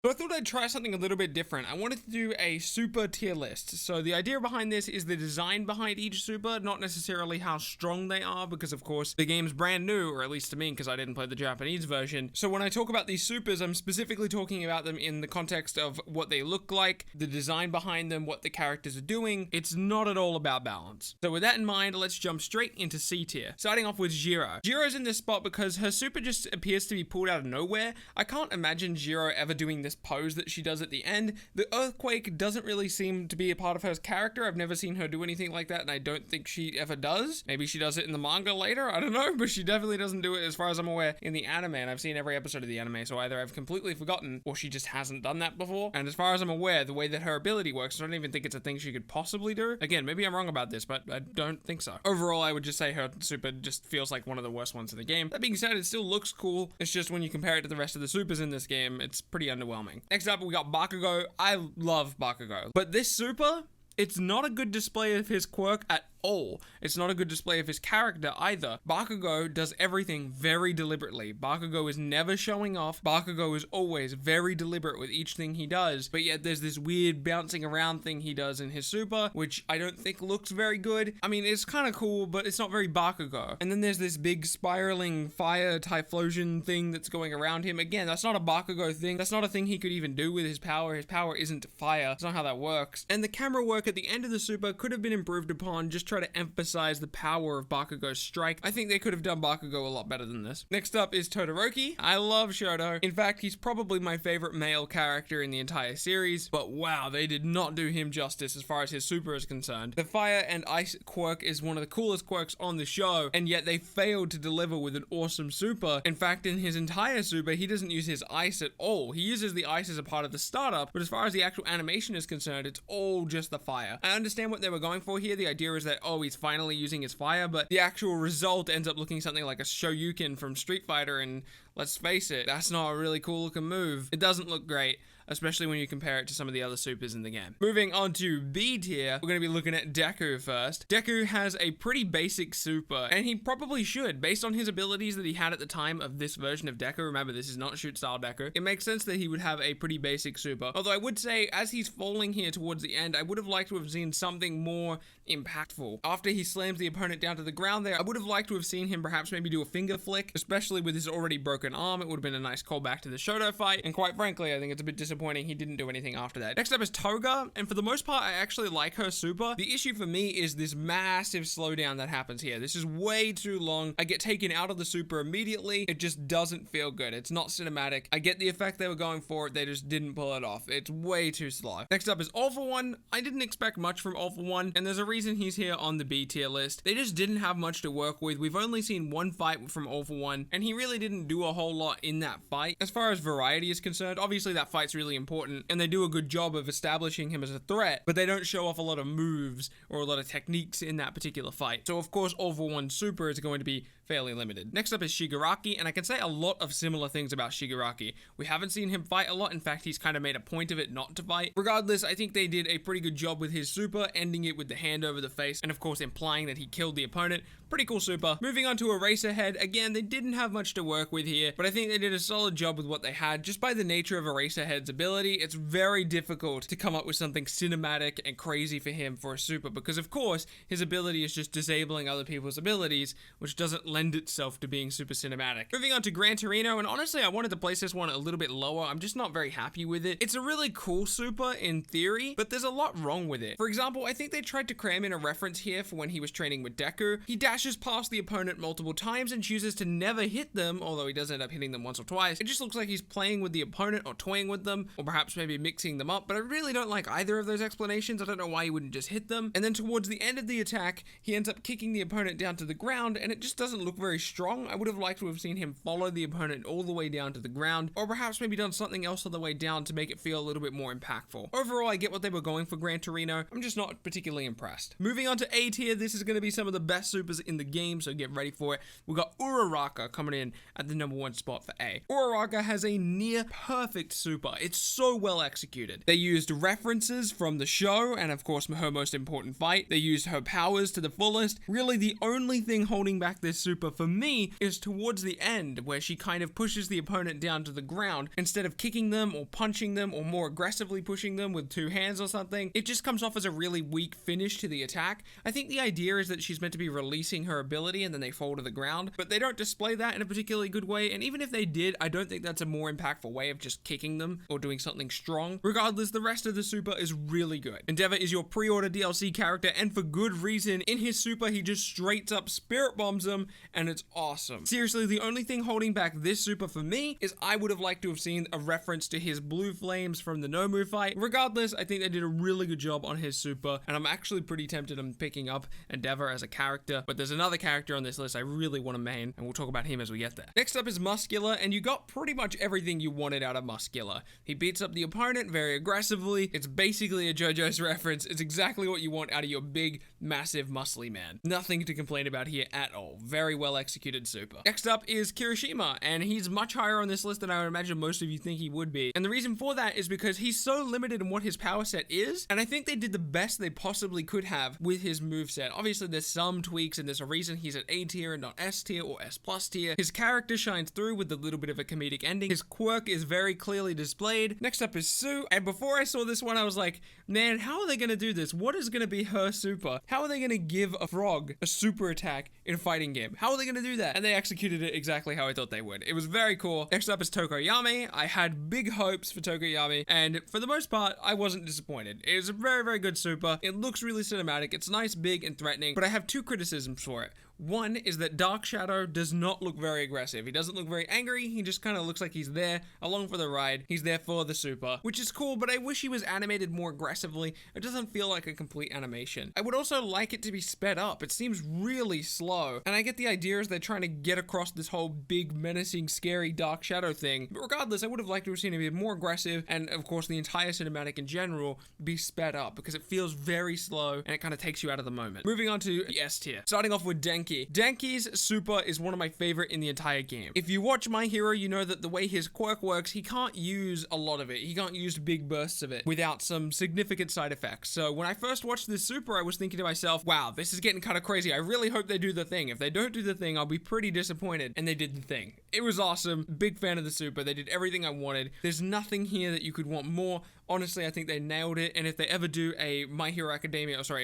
So I thought I'd try something a little bit different. I wanted to do a super tier list. So the idea behind this is the design behind each super, not necessarily how strong they are, because of course the game's brand new, or at least to me, because I didn't play the Japanese version. So when I talk about these supers, I'm specifically talking about them in the context of what they look like, the design behind them, what the characters are doing. It's not at all about balance. So with that in mind, let's jump straight into C tier. Starting off with Jiro. Jiro's in this spot because her super just appears to be pulled out of nowhere. I can't imagine Jiro ever doing this pose that she does at the end. The earthquake doesn't really seem to be a part of her character. I've never seen her do anything like that, and I don't think she ever does. Maybe she does it in the manga later, I don't know, but she definitely doesn't do it, as far as I'm aware, in the anime, and I've seen every episode of the anime, so either I've completely forgotten, or she just hasn't done that before. And as far as I'm aware, the way that her ability works, I don't even think it's a thing she could possibly do. Again, maybe I'm wrong about this, but I don't think so. Overall, I would just say her super just feels like one of the worst ones in the game. That being said, it still looks cool. It's just when you compare it to the rest of the supers in this game, it's pretty underwhelming. Next up, we got Bakugo. I love Bakugo, but this super, it's not a good display of his quirk at all. It's not a good display of his character either. Bakugo does everything very deliberately. Bakugo is never showing off. Bakugo is always very deliberate with each thing he does, but yet there's this weird bouncing around thing he does in his super, which I don't think looks very good. I mean, it's kind of cool, but it's not very Bakugo. And then there's this big spiraling fire Typhlosion thing that's going around him. Again, that's not a Bakugo thing. That's not a thing he could even do with his power. His power isn't fire. That's not how that works. And the camera work at the end of the super could have been improved upon. Just try to emphasize the power of Bakugo's strike. I think they could have done Bakugo a lot better than this. Next up is Todoroki. I love Shoto. In fact, he's probably my favorite male character in the entire series, but wow, they did not do him justice as far as his super is concerned. The fire and ice quirk is one of the coolest quirks on the show, and yet they failed to deliver with an awesome super. In fact, in his entire super, he doesn't use his ice at all. He uses the ice as a part of the startup, but as far as the actual animation is concerned, it's all just the fire. I understand what they were going for here. The idea is that, oh, he's finally using his fire, but the actual result ends up looking something like a Shoryuken from Street Fighter, and let's face it, that's not a really cool looking move. It doesn't look great, especially when you compare it to some of the other supers in the game. Moving on to B tier, we're going to be looking at Deku first. Deku has a pretty basic super, and he probably should, based on his abilities that he had at the time of this version of Deku. Remember, this is not shoot style Deku. It makes sense that he would have a pretty basic super. Although I would say, as he's falling here towards the end, I would have liked to have seen something more impactful. After he slams the opponent down to the ground there, I would have liked to have seen him perhaps maybe do a finger flick, especially with his already broken arm. It would have been a nice callback to the Shoto fight, and quite frankly, I think it's a bit disappointing he didn't do anything after that. Next up is Toga, and for the most part, I actually like her super. The issue for me is this massive slowdown that happens here. This is way too long. I get taken out of the super immediately. It just doesn't feel good. It's not cinematic. I get the effect they were going for. They just didn't pull it off. It's way too slow. Next up is All For One. I didn't expect much from All For One, and there's a reason he's here on the B tier list. They just didn't have much to work with. We've only seen one fight from All For One, and he really didn't do a whole lot in that fight. As far as variety is concerned, obviously that fight's really important, and they do a good job of establishing him as a threat, but they don't show off a lot of moves or a lot of techniques in that particular fight. So of course, All For One super is going to be fairly limited. Next up is Shigaraki, and I can say a lot of similar things about Shigaraki. We haven't seen him fight a lot. In fact, he's kind of made a point of it not to fight. Regardless, I think they did a pretty good job with his super, ending it with the hand over the face, and of course implying that he killed the opponent. Pretty cool super. Moving on to Eraserhead. Again, they didn't have much to work with here, but I think they did a solid job with what they had. Just by the nature of Eraserhead's ability, it's very difficult to come up with something cinematic and crazy for him for a super, because of course, his ability is just disabling other people's abilities, which doesn't lend itself to being super cinematic. Moving on to Gran Torino, and honestly, I wanted to place this one a little bit lower. I'm just not very happy with it. It's a really cool super in theory, but there's a lot wrong with it. For example, I think they tried to cram in a reference here for when he was training with Deku. He dashes past the opponent multiple times and chooses to never hit them, although he does end up hitting them once or twice. It just looks like he's playing with the opponent or toying with them, or perhaps maybe mixing them up, but I really don't like either of those explanations. I don't know why he wouldn't just hit them. And then towards the end of the attack, he ends up kicking the opponent down to the ground, and it just doesn't look very strong. I would have liked to have seen him follow the opponent all the way down to the ground, or perhaps maybe done something else on the way down to make it feel a little bit more impactful. Overall, I get what they were going for Gran Torino. I'm just not particularly impressed. Moving on to A tier, this is going to be some of the best supers in the game, so get ready for it. We got Uraraka coming in at the number #1 spot for A. Uraraka has a near perfect super. It's so well executed. They used references from the show and of course her most important fight. They used her powers to the fullest. Really the only thing holding back this super for me is towards the end where she kind of pushes the opponent down to the ground instead of kicking them or punching them or more aggressively pushing them with 2 hands or something. It just comes off as a really weak finish to the attack. I think the idea is that she's meant to be releasing her ability and then they fall to the ground, but they don't display that in a particularly good way, and even if they did, I don't think that's a more impactful way of just kicking them or doing something strong. Regardless, the rest of the super is really good. Endeavor is your pre-order DLC character, and for good reason. In his super, he just straight up spirit bombs them, and it's awesome. Seriously, the only thing holding back this super for me is I would have liked to have seen a reference to his blue flames from the Nomu fight. Regardless, I think they did a really good job on his super, and I'm actually pretty tempted on picking up Endeavor as a character, but there's another character on this list I really want to main, and we'll talk about him as we get there. Next up is Muscular, and you got pretty much everything you wanted out of Muscular. He beats up the opponent very aggressively. It's basically a JoJo's reference. It's exactly what you want out of your big, massive, muscly man. Nothing to complain about here at all. Very well executed super. Next up is Kirishima, and he's much higher on this list than I would imagine most of you think he would be. And the reason for that is because he's so limited in what his power set is, and I think they did the best they possibly could have with his moveset. Obviously, there's some tweaks, and there's a reason he's at A tier and not S tier or S plus tier. His character shines through with a little bit of a comedic ending. His quirk is very clearly displayed. Next up is Sue, and before I saw this one, I was like, man, how are they gonna do this? What is gonna be her super? How are they gonna give a frog a super attack in a fighting game? How are they gonna do that? And they executed it exactly how I thought they would. It was very cool. Next up is Tokoyami. I had big hopes for Tokoyami, and for the most part, I wasn't disappointed. It was a very, very good super. It looks really cinematic. It's nice, big, and threatening, but I have 2 criticisms for it. One is that Dark Shadow does not look very aggressive. He doesn't look very angry. He just kind of looks like he's there along for the ride. He's there for the super, which is cool, but I wish he was animated more aggressively. It doesn't feel like a complete animation. I would also like it to be sped up. It seems really slow, and I get the idea is they're trying to get across this whole big, menacing, scary Dark Shadow thing. But regardless, I would have liked to have seen him be more aggressive, and of course the entire cinematic in general be sped up because it feels very slow and it kind of takes you out of the moment. Moving on to the S tier. Starting off with Denki. Denki's super is one of my favorite in the entire game. If you watch My Hero, you know that the way his quirk works, he can't use a lot of it. He can't use big bursts of it without some significant side effects. So when I first watched this super, I was thinking to myself, wow, this is getting kind of crazy. I really hope they do the thing. If they don't do the thing, I'll be pretty disappointed. And they did the thing. It was awesome. Big fan of the super. They did everything I wanted. There's nothing here that you could want more. Honestly, I think they nailed it, and if they ever do a My Hero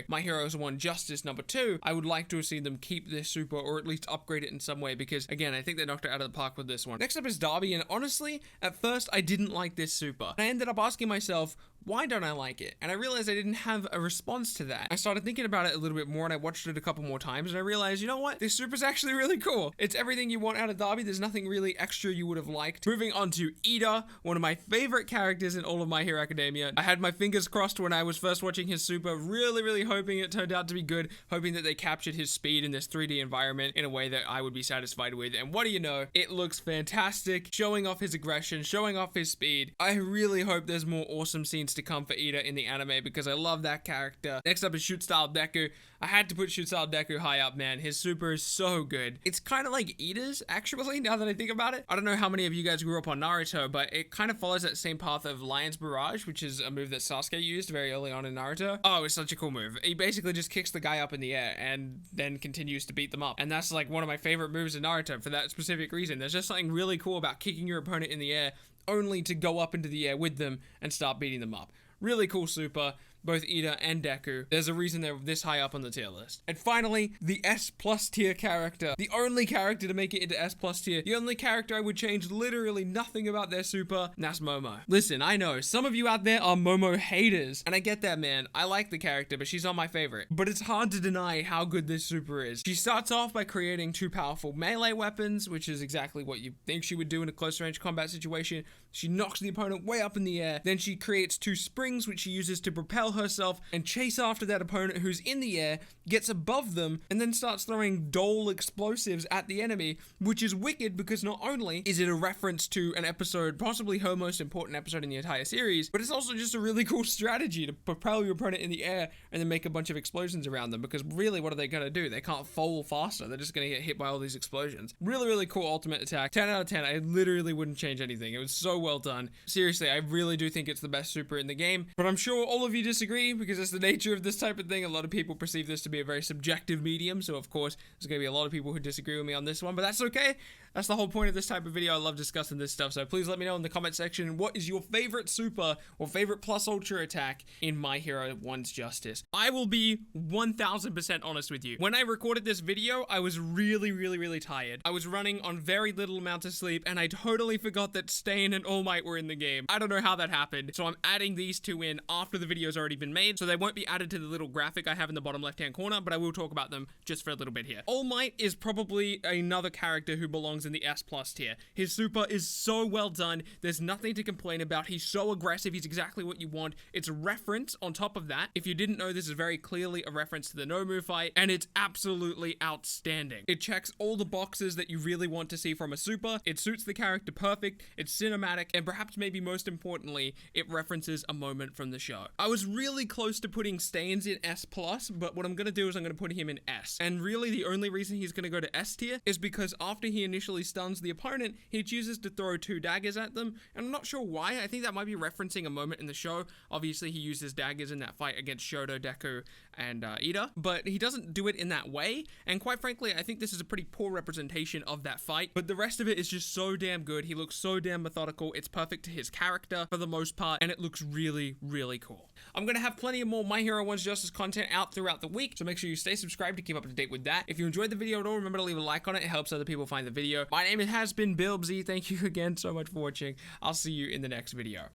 My Heroes 1 Justice #2, I would like to have seen them keep this super or at least upgrade it in some way because, again, I think they knocked it out of the park with this one. Next up is Darby, and honestly, at first, I didn't like this super. I ended up asking myself, why don't I like it? And I realized I didn't have a response to that. I started thinking about it a little bit more and I watched it a couple more times and I realized, you know what? This super's actually really cool. It's everything you want out of Darby. There's nothing really extra you would have liked. Moving on to Ida, one of my favorite characters in all of My Hero Academia. I had my fingers crossed when I was first watching his super, really hoping it turned out to be good, hoping that they captured his speed in this 3D environment in a way that I would be satisfied with. And what do you know? It looks fantastic, showing off his aggression, showing off his speed. I really hope there's more awesome scenes to come for Ida in the anime because I love that character. Next up is Shoot Style Deku. I had to put Shoot Style Deku high up, man. His super is so good. It's kind of like Ida's, actually, now that I think about it. I don't know how many of you guys grew up on Naruto, but it kind of follows that same path of Lion's Barrage, which is a move that Sasuke used very early on in Naruto. Oh, it's such a cool move. He basically just kicks the guy up in the air and then continues to beat them up. And that's like one of my favorite moves in Naruto for that specific reason. There's just something really cool about kicking your opponent in the air only to go up into the air with them and start beating them up. Really cool super, both Ida and Deku. There's a reason they're this high up on the tier list. And finally, the S+ tier character. The only character to make it into S+ tier. The only character I would change literally nothing about their super, and that's Momo. Listen, I know, some of you out there are Momo haters, and I get that, man. I like the character, but she's not my favorite. But it's hard to deny how good this super is. She starts off by creating 2 powerful melee weapons, which is exactly what you think she would do in a close range combat situation. She knocks the opponent way up in the air. Then she creates 2 springs, which she uses to propel herself and chase after that opponent who's in the air, gets above them, and then starts throwing Dole explosives at the enemy, which is wicked because not only is it a reference to an episode, possibly her most important episode in the entire series, but it's also just a really cool strategy to propel your opponent in the air and then make a bunch of explosions around them, because really, what are they going to do? They can't fall faster. They're just going to get hit by all these explosions. Really, really cool ultimate attack. 10 out of 10. I literally wouldn't change anything. It was so well done. Seriously, I really do think it's the best super in the game, but I'm sure all of you disagree because it's the nature of this type of thing. A lot of people perceive this to be a very subjective medium, so of course, there's going to be a lot of people who disagree with me on this one, but that's okay. That's the whole point of this type of video. I love discussing this stuff, so please let me know in the comment section what is your favorite super or favorite plus ultra attack in My Hero One's Justice. I will be 1000% honest with you. When I recorded this video, I was really tired. I was running on very little amount of sleep, and I totally forgot that Stain and All Might were in the game. I don't know how that happened, so I'm adding these two in after the video's already been made, so they won't be added to the little graphic I have in the bottom left-hand corner, but I will talk about them just for a little bit here. All Might is probably another character who belongs in the S+ tier. His super is so well done. There's nothing to complain about. He's so aggressive. He's exactly what you want. It's a reference on top of that. If you didn't know, this is very clearly a reference to the Nomu fight, and it's absolutely outstanding. It checks all the boxes that you really want to see from a super. It suits the character perfect. It's cinematic, and perhaps maybe most importantly, it references a moment from the show. I was really close to putting Stains in S+, but what I'm going to do is I'm going to put him in S. And really, the only reason he's going to go to S tier is because after he initially stuns the opponent, he chooses to throw 2 daggers at them, and I'm not sure why. I think that might be referencing a moment in the show. Obviously, he uses daggers in that fight against Shoto, Deku, and Ida, but he doesn't do it in that way, and quite frankly, I think this is a pretty poor representation of that fight, but the rest of it is just so damn good. He looks so damn methodical. It's perfect to his character for the most part, and it looks really cool. I'm gonna have plenty of more My Hero One's Justice content out throughout the week, so make sure you stay subscribed to keep up to date with that. If you enjoyed the video at all, remember to leave a like on it. It helps other people find the video. My name has been Bilbzy. Thank you again so much for watching. I'll see you in the next video.